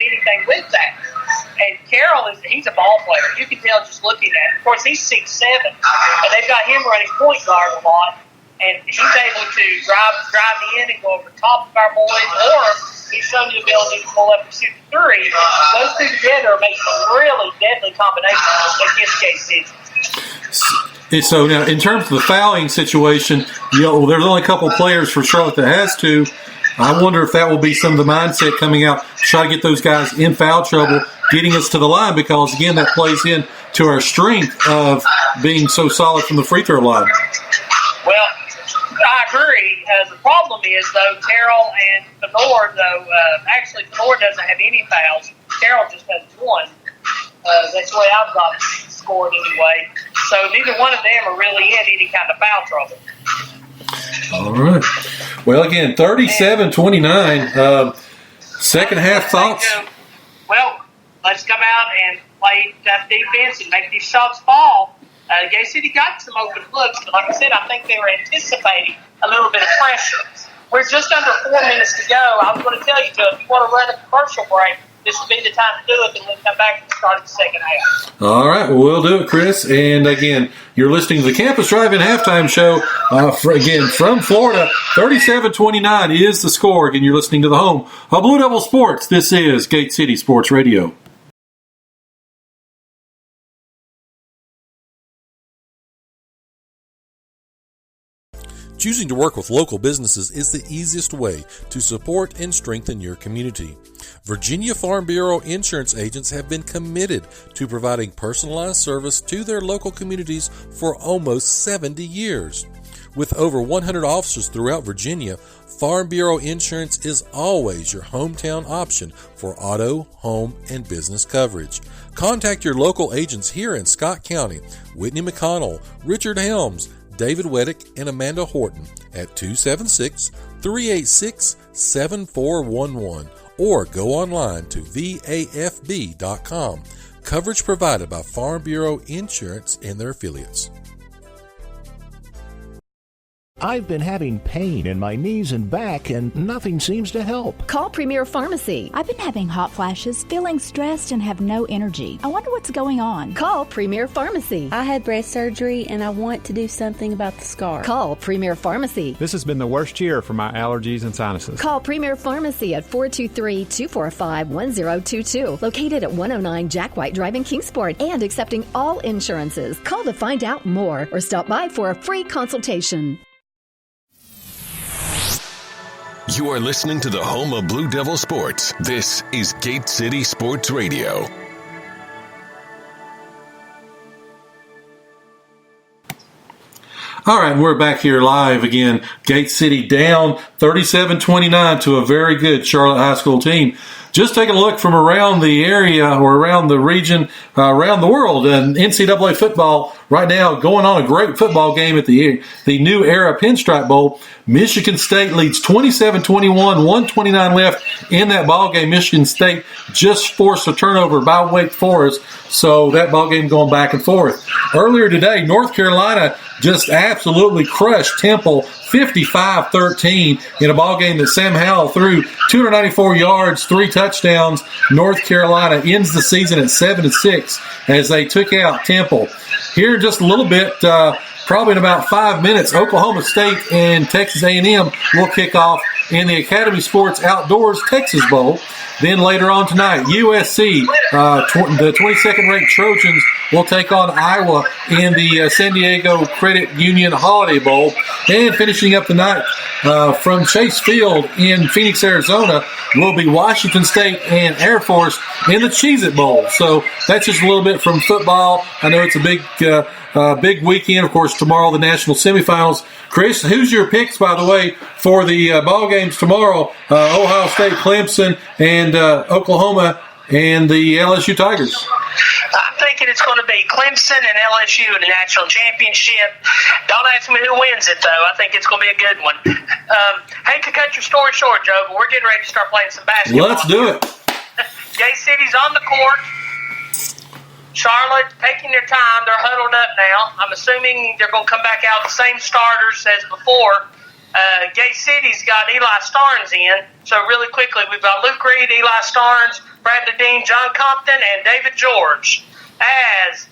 anything with that. And Carroll he's a ball player. You can tell just looking at him. Of course, he's 6'7", and they've got him running point guard a lot. And he's able to drive in and go over top of our boys, or he's shown the ability to pull up and shoot the three. Those two together make some really deadly combinations against Gate City. So now, in terms of the fouling situation, there's only a couple players for Charlotte that has to. I wonder if that will be some of the mindset coming out, try to get those guys in foul trouble, getting us to the line, because, again, that plays in to our strength of being so solid from the free throw line. Well, I agree. The problem is, though, Carroll and Fenor, actually Fenor doesn't have any fouls. Carroll just has one. That's the way I've got it scored anyway. So neither one of them are really in any kind of foul trouble. All right. Well, again, 37-29. Second half thoughts? Well, let's come out and play tough defense and make these shots fall. Gay City got some open looks, but like I said, I think they were anticipating a little bit of pressure. We're just under 4 minutes to go. I was going to tell you, Joe, if you want to run a commercial break, this would be the time to do it, and then come back and start the second half. All right, well, we'll do it, Chris. And again, you're listening to the Campus Drive-In Halftime Show. From Florida, 37-29 is the score. Again, you're listening to the home of Blue Devil Sports. This is Gate City Sports Radio. Choosing to work with local businesses is the easiest way to support and strengthen your community. Virginia Farm Bureau insurance agents have been committed to providing personalized service to their local communities for almost 70 years. With over 100 offices throughout Virginia, Farm Bureau Insurance is always your hometown option for auto, home, and business coverage. Contact your local agents here in Scott County, Whitney McConnell, Richard Helms, David Weddick, and Amanda Horton at 276-386-7411 or go online to vafb.com. Coverage provided by Farm Bureau Insurance and their affiliates. I've been having pain in my knees and back, and nothing seems to help. Call Premier Pharmacy. I've been having hot flashes, feeling stressed, and have no energy. I wonder what's going on. Call Premier Pharmacy. I had breast surgery, and I want to do something about the scar. Call Premier Pharmacy. This has been the worst year for my allergies and sinuses. Call Premier Pharmacy at 423-245-1022. Located at 109 Jack White Drive in Kingsport and accepting all insurances. Call to find out more or stop by for a free consultation. You are listening to the home of Blue Devil Sports. This is Gate City Sports Radio. All right, we're back here live again. Gate City down 37-29 to a very good Charlotte High School team. Just taking a look from around the area or around the region, around the world, and NCAA football right now going on a great football game at the New Era Pinstripe Bowl. Michigan State leads 27-21, 1:29 left in that ball game. Michigan State just forced a turnover by Wake Forest, so that ball game going back and forth. Earlier today, North Carolina just absolutely crushed Temple 55-13 in a ball game that Sam Howell threw 294 yards, 3 touchdowns. North Carolina ends the season at 7-6 as they took out Temple. Here in just a little bit, probably in about 5 minutes, Oklahoma State and Texas A&M will kick off in the Academy Sports Outdoors Texas Bowl. Then later on tonight, USC, the 22nd-ranked Trojans, will take on Iowa in the San Diego Credit Union Holiday Bowl. And finishing up the night from Chase Field in Phoenix, Arizona, will be Washington State and Air Force in the Cheez-It Bowl. So that's just a little bit from football. I know it's a big weekend. Of course, tomorrow the national semifinals. Chris, who's your picks, by the way, for the ball games tomorrow? Ohio State, Clemson, and Oklahoma, and the LSU Tigers. I'm thinking it's going to be Clemson and LSU in the national championship. Don't ask me who wins it, though. I think it's going to be a good one. Hate to cut your story short, Joe, but we're getting ready to start playing some basketball. Let's do it. Gay City's on the court. Charlotte taking their time. They're huddled up now. I'm assuming they're going to come back out the same starters as before. Gay City's got Eli Starnes in. So really quickly, we've got Luke Reed, Eli Starnes, Bradley Dean, John Compton, and David George. As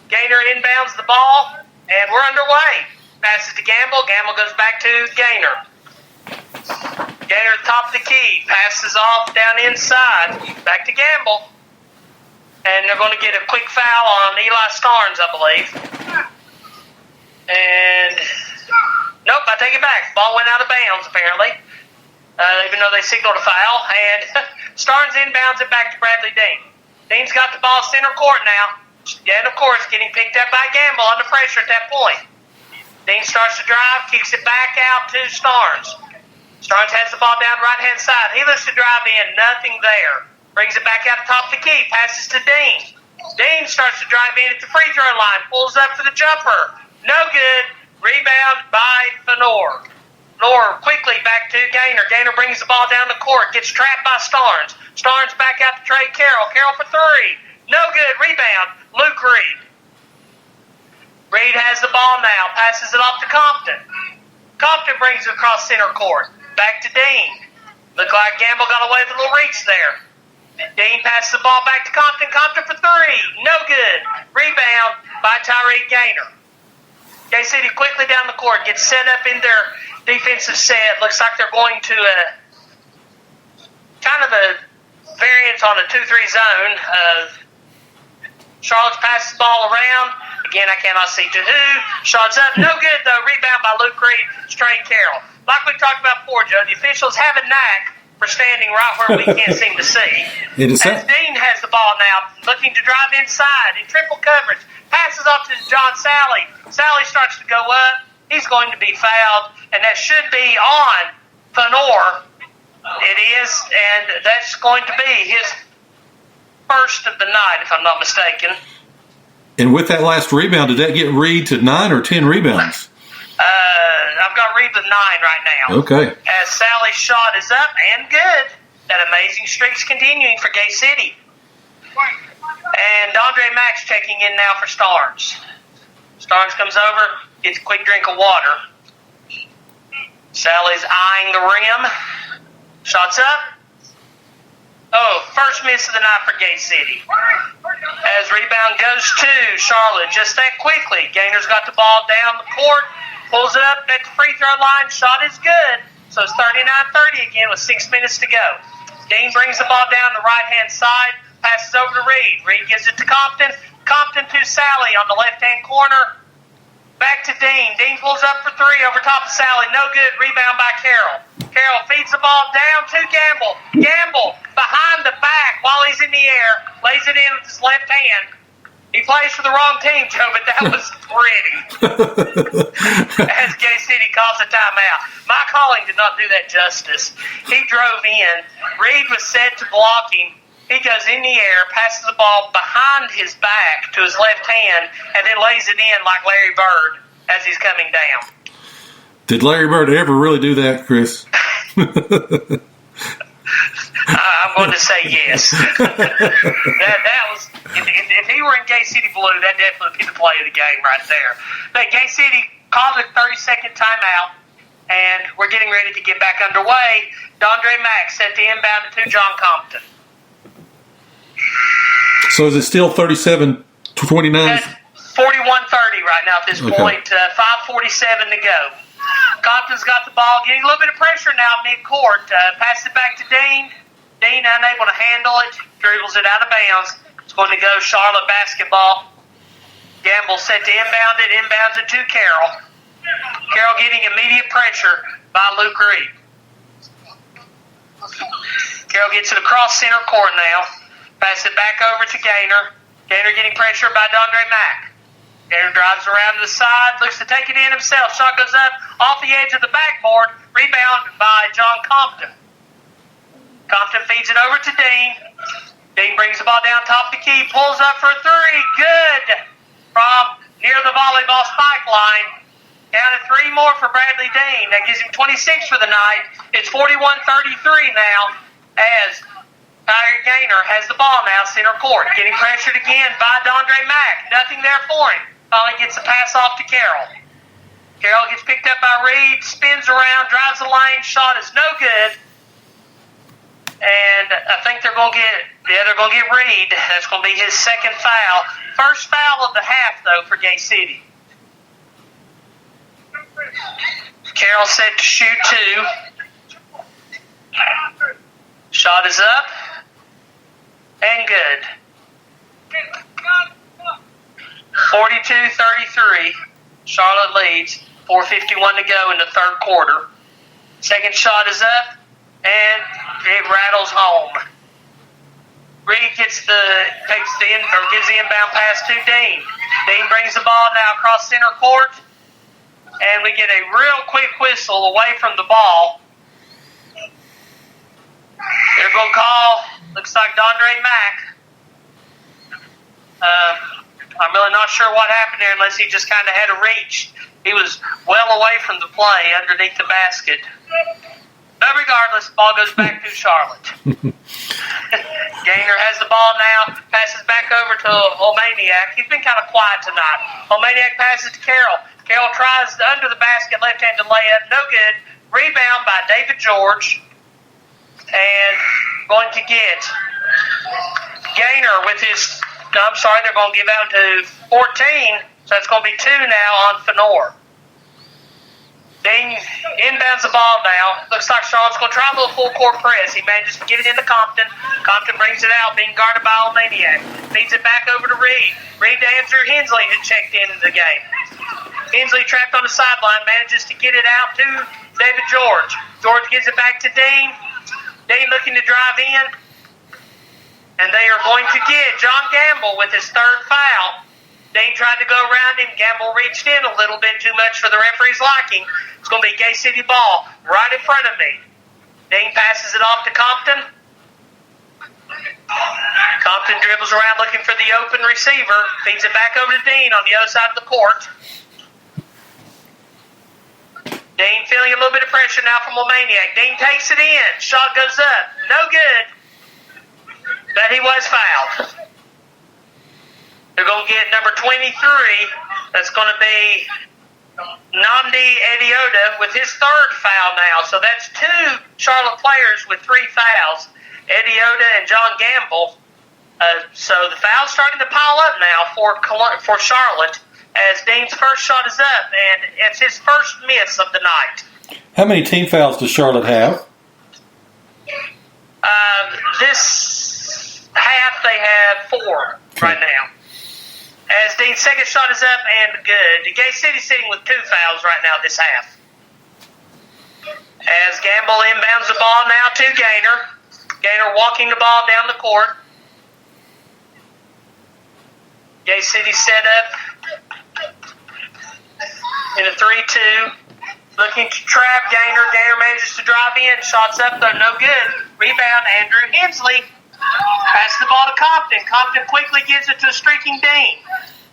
Gaynor inbounds the ball, and we're underway. Passes to Gamble. Gamble goes back to Gaynor. Gaynor at the top of the key. Passes off down inside. Back to Gamble. And they're going to get a quick foul on Eli Starnes, I believe. And nope, I take it back. Ball went out of bounds, apparently. Even though they signaled a foul. And Starnes inbounds it back to Bradley Dean. Dean's got the ball center court now. And, of course, getting picked up by Gamble under pressure at that point. Dean starts to drive, kicks it back out to Starnes. Starnes has the ball down the right-hand side. He looks to drive in, nothing there. Brings it back out the top of the key, passes to Dean. Dean starts to drive in at the free throw line, pulls up for the jumper. No good. Rebound by Fenor. Fenor quickly back to Gaynor. Gaynor brings the ball down the court, gets trapped by Starnes. Starnes back out to Trey Carroll. Carroll for three. No good. Rebound. Luke Reed. Reed has the ball now. Passes it off to Compton. Compton brings it across center court. Back to Dean. Looked like Gamble got away with a little reach there. Dean passes the ball back to Compton. Compton for three. No good. Rebound by Tyree Gaynor. Gay City quickly down the court. Gets set up in their defensive set. Looks like they're going to kind of a variance on a 2-3 zone. Charlotte's passes the ball around. Again, I cannot see to who. Charlotte's up. No good, though. Rebound by Luke Reed. Straight Carroll. Like we talked about before, Joe, the officials have a knack for standing right where we can't seem to see. As Dean has the ball now, looking to drive inside in triple coverage. Passes off to John Sally. Sally starts to go up. He's going to be fouled, and that should be on Fenor. It is, and that's going to be his first of the night, if I'm not mistaken. And with that last rebound, did that get Reed to 9 or 10 rebounds? I've got Reed with 9 right now. Okay. As Sally's shot is up and good. That amazing streak's continuing for Gay City. And Andre Max checking in now for Starnes. Starnes comes over, gets a quick drink of water. Sally's eyeing the rim. Shots up. Oh, first miss of the night for Gay City. As rebound goes to Charlotte just that quickly. Gaynor's got the ball down the court, pulls it up at the free throw line. Shot is good. So it's 39-30 again with 6 minutes to go. Dean brings the ball down the right-hand side, passes over to Reed. Reed gives it to Compton. Compton to Sally on the left-hand corner. Back to Dean. Dean pulls up for three over top of Sally. No good. Rebound by Carroll. Carroll feeds the ball down to Gamble. Gamble behind the back while he's in the air. Lays it in with his left hand. He plays for the wrong team, Joe, but that was pretty. As Gay City calls a timeout. My calling did not do that justice. He drove in. Reed was set to block him. He goes in the air, passes the ball behind his back to his left hand, and then lays it in like Larry Bird as he's coming down. Did Larry Bird ever really do that, Chris? I'm going to say yes. that was if he were in Gay City Blue, that definitely would be the play of the game right there. But Gay City called a 30-second timeout, and we're getting ready to get back underway. Dondre Mack set the inbound to John Compton. So is it still 37-29? 41-30 right now at this point. 5:47 to go. Compton's got the ball, getting a little bit of pressure now mid-court. Passes it back to Dean. Dean unable to handle it. Dribbles it out of bounds. It's going to go Charlotte basketball. Gamble set to inbound it. Inbounds it to Carroll. Carroll getting immediate pressure by Luke Reed. Carroll gets it across center court now. Pass it back over to Gaynor. Gaynor getting pressure by Dondre Mack. Gaynor drives around to the side, looks to take it in himself. Shot goes up off the edge of the backboard. Rebound by John Compton. Compton feeds it over to Dean. Dean brings the ball down top of the key, pulls up for a three. Good from near the volleyball spike line. Down to three more for Bradley Dean. That gives him 26 for the night. It's 41-33 now as Tyler Gaynor has the ball now, center court. Getting pressured again by Dondre Mack. Nothing there for him. Finally gets the pass off to Carroll. Carroll gets picked up by Reed, spins around, drives the lane, shot is no good. And I think they're going to get Reed. That's going to be his second foul. First foul of the half, though, for Gay City. Carroll set to shoot 2. Shot is up. And good. 42-33. Charlotte leads. 4:51 to go in the third quarter. Second shot is up, and it rattles home. Reed gives the inbound pass to Dean. Dean brings the ball now across center court, and we get a real quick whistle away from the ball. They're going to call, looks like Dondre Mack. I'm really not sure what happened there unless he just kind of had a reach. He was well away from the play underneath the basket. But regardless, the ball goes back to Charlotte. Gaynor has the ball now, passes back over to Omaniak. He's been kind of quiet tonight. Omaniak passes to Carroll. Carroll tries under the basket, left-handed layup, no good. Rebound by David George. And going to get Gaynor with his... they're going to give out to 14, so it's going to be 2 now on Fenor. Dean inbounds the ball now. Looks like Charlotte's going to try a little full-court press. He manages to get it into Compton. Compton brings it out, being guarded by Omaniak. Feeds it back over to Reed. Reed to Andrew Hensley, who checked into the game. Hensley trapped on the sideline, manages to get it out to David George. George gives it back to Dean. Dean looking to drive in. And they are going to get John Gamble with his third foul. Dean tried to go around him. Gamble reached in a little bit too much for the referee's liking. It's going to be Gay City ball right in front of me. Dean passes it off to Compton. Compton dribbles around looking for the open receiver. Feeds it back over to Dean on the other side of the court. Dean feeling a little bit of pressure now from Omaniak. Dean takes it in. Shot goes up. No good. But he was fouled. They're going to get number 23. That's going to be Nnamdi Ediota with his third foul now. So that's 2 Charlotte players with 3 fouls. Ediota and John Gamble. So the foul's starting to pile up now for Charlotte as Dean's first shot is up, and it's his first miss of the night. How many team fouls does Charlotte have? This half they have 4 right now. As Dean's second shot is up and good. Gay City sitting with 2 fouls right now this half. As Gamble inbounds the ball now to Gaynor. Gaynor walking the ball down the court. Gay City set up in a 3-2. Looking to trap Gaynor. Gaynor manages to drive in. Shots up though, no good. Rebound, Andrew Hensley. Passes the ball to Compton. Compton quickly gives it to a streaking Dean.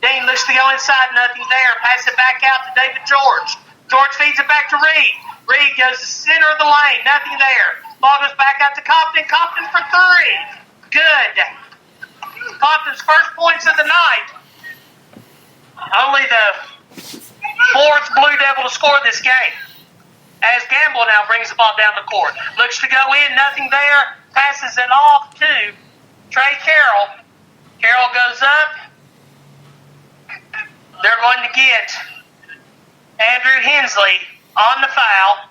Dean looks to go inside, nothing there. Passes it back out to David George. George feeds it back to Reed. Reed goes to the center of the lane, nothing there. Ball goes back out to Compton. Compton for 3. Good. Compton's first points of the night. Only the 4th Blue Devil to score this game. As Gamble now brings the ball down the court. Looks to go in, nothing there. Passes it off to Trey Carroll. Carroll goes up. They're going to get Andrew Hensley on the foul.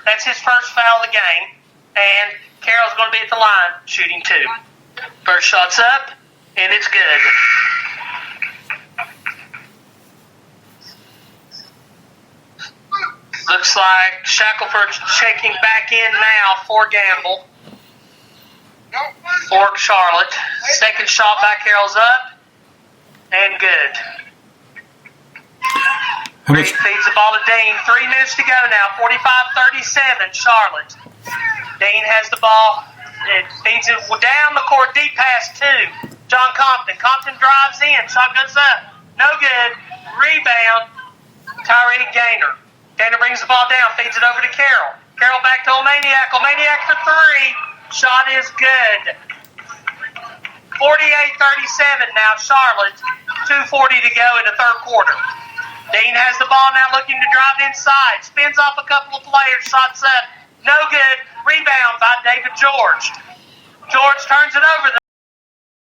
That's his first foul of the game. And Carroll's going to be at the line shooting 2. First shot's up, and it's good. Looks like Shackelford's checking back in now for Gamble. For Charlotte. Second shot by Carroll's up. And good. Reed feeds the ball to Dean. 3 minutes to go now. 45-37, Charlotte. Dean has the ball. It feeds it down the court. Deep pass to John Compton. Compton drives in. Shot goes up. No good. Rebound. Tyree Gaynor. Gaynor brings the ball down. Feeds it over to Carroll. Carroll back to Omaniak. Omaniak for 3. Shot is good. 48-37 now, Charlotte. 2:40 to go in the third quarter. Dean has the ball now, looking to drive inside. Spins off a couple of players. Shots up. No good. Rebound by David George. George turns it over.